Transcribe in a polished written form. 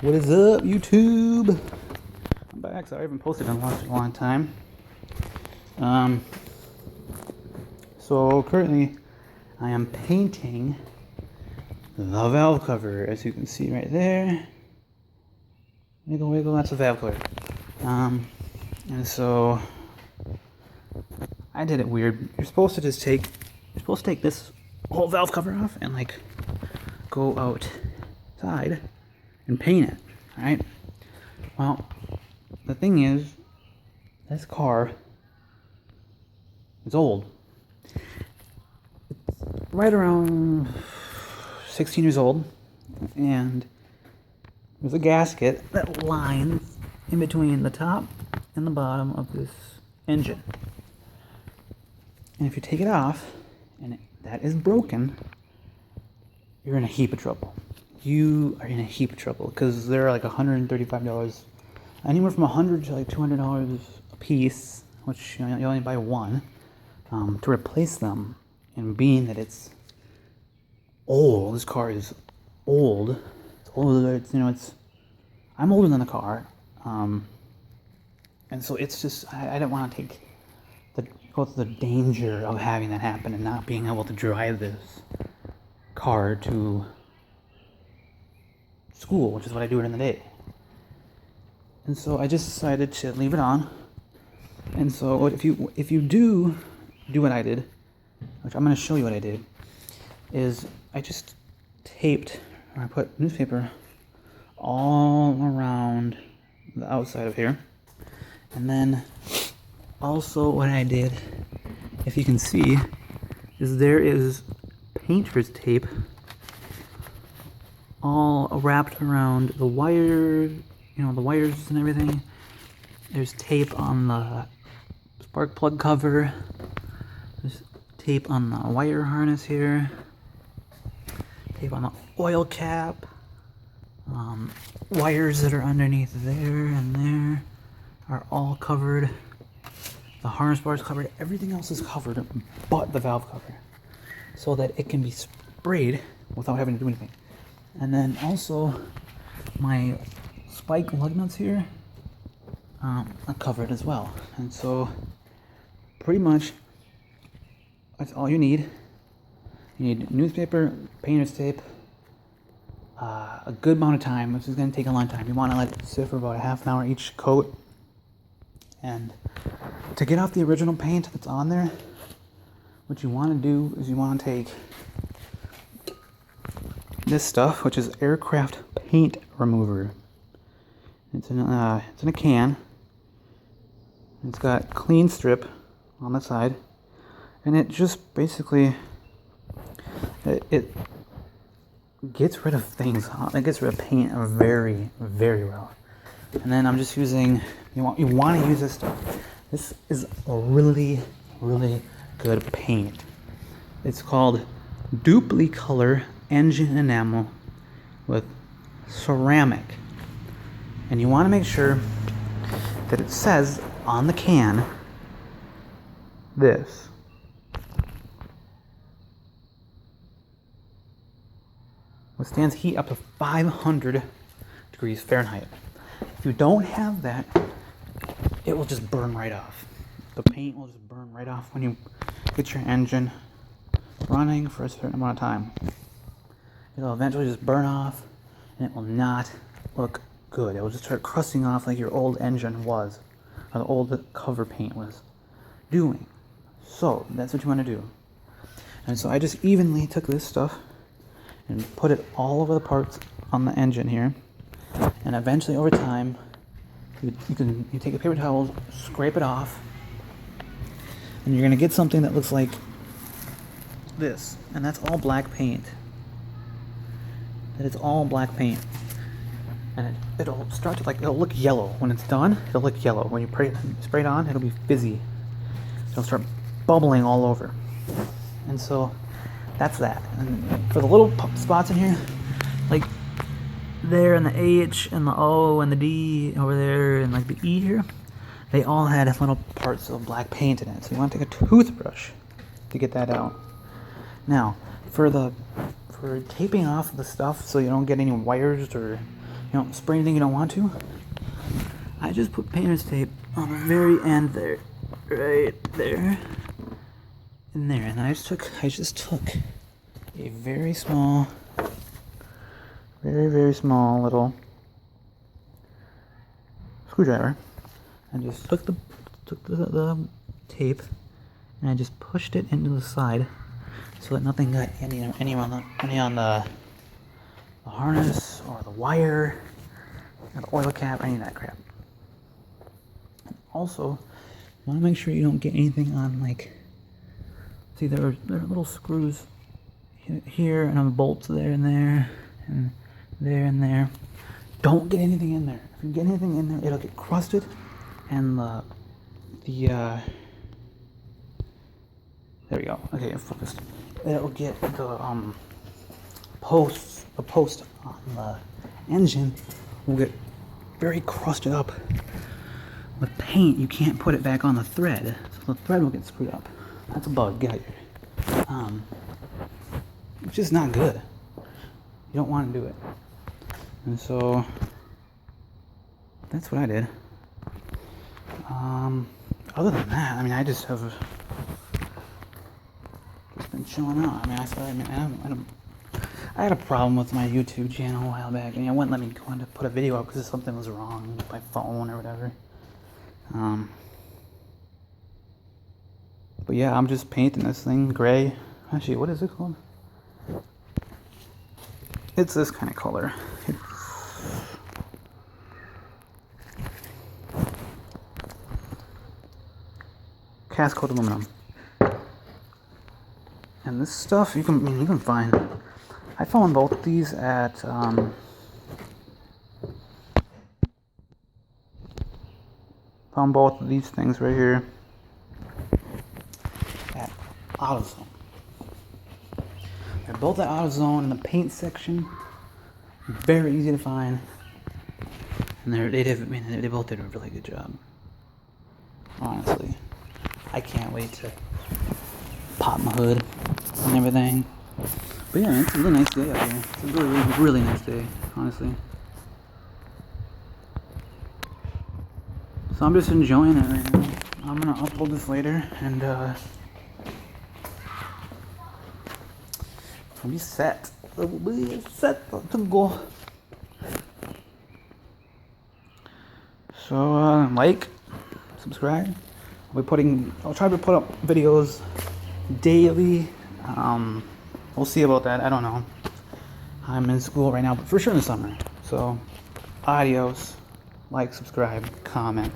What is up, YouTube? I'm back. Sorry, I haven't posted in a long time. So currently, I am painting the valve cover, as you can see right there. Wiggle, wiggle. That's a valve cover. And so I did it weird. You're supposed to take this whole valve cover off and like go outside and paint it. All right. Well, the thing is, this car is old. It's right around 16 years old, and there's a gasket that lines in between the top and the bottom of this engine. And if you take it off and that is broken, you're in a heap of trouble. You are in a heap of trouble because they're like $135, anywhere from $100 to like $200 a piece, which you only buy one, to replace them. And being that it's old, this car is old. It's older. I'm older than the car, and so it's just I didn't want to go through the danger of having that happen and not being able to drive this car to school, which is what I do during the day. And so I just decided to leave it on. And so if you do what I did, which I'm going to show you what I did, is I just I put newspaper all around the outside of here. And then also what I did, if you can see, is there is painter's tape all wrapped around the wire, the wires and everything. There's tape on the spark plug cover. There's tape on the wire harness here. Tape on the oil cap. Wires that are underneath there and there are all covered. The harness bar is covered. Everything else is covered but the valve cover, so that it can be sprayed without having to do anything. And then also my spike lug nuts here are covered as well. And so pretty much that's all you need. You need newspaper, painter's tape, a good amount of time, which is going to take a long time. You want to let it sit for about a half an hour each coat. And to get off the original paint that's on there, what you want to do is you want to take this stuff, which is aircraft paint remover. It's in a can. It's got clean strip on the side, and it just basically it gets rid of things. It gets rid of paint very, very well. And then I'm just using. You want to use this stuff. This is a really, really good paint. It's called Dupli Color Engine Enamel with ceramic. And you want to make sure that it says on the can this. Withstands heat up to 500 degrees Fahrenheit. If you don't have that, it will just burn right off. The paint will just burn right off when you get your engine running for a certain amount of time. It'll eventually just burn off, and it will not look good. It will just start crusting off like your old engine was, or the old cover paint was doing. So that's what you want to do. And so I just evenly took this stuff and put it all over the parts on the engine here. And eventually, over time, you take a paper towel, scrape it off, and you're gonna get something that looks like this. And that's all black paint. That is all black paint. And it'll start to it'll look yellow. When it's done, it'll look yellow. When you spray it on, it'll be fizzy. It'll start bubbling all over. And so that's that. And for the little spots in here, like there and the H and the O and the D over there and like the E here, they all had little parts of black paint in it. So you want to take a toothbrush to get that out. Now, for taping off the stuff so you don't get any wires or don't spray anything you don't want to. I just put painter's tape on the very end there, right there, in there, and I just took a very small, very small little screwdriver, and just took the tape, and I just pushed it into the side so that nothing got any on the harness or the wire or the oil cap or any of that crap. And also, you want to make sure you don't get anything on, like, see, there are little screws here and on bolts there and there and there and there. Don't get anything in there. If you get anything in there, it'll get crusted, and there we go. Okay, I'm focused. It'll get the post on the engine will get very crusted up with paint. You can't put it back on the thread, so the thread will get screwed up. That's a bug. Get out here. It's just not good. You don't want to do it. And so that's what I did. Other than that, I mean, I just have just been chilling out. I mean, I had a problem with my YouTube channel a while back, and it wouldn't let me go in to put a video up because something was wrong with my phone or whatever. But yeah, I'm just painting this thing gray. Actually, what is it called? It's this kind of color. Cast coat aluminum. And this stuff you can find. I found both these at found both of these things right here at AutoZone. They're both at AutoZone in the paint section. Very easy to find, and they both did a really good job. Honestly, I can't wait to pop my hood and everything. But yeah, it's a really nice day out here. It's a really nice day, honestly. So I'm just enjoying it right now. I'm gonna upload this later, and I'll be set. I'll be set to go. So like, subscribe. I'll try to put up videos daily. We'll see about that. I don't know. I'm in school right now, but for sure in the summer. So, adios. Like, subscribe, comment.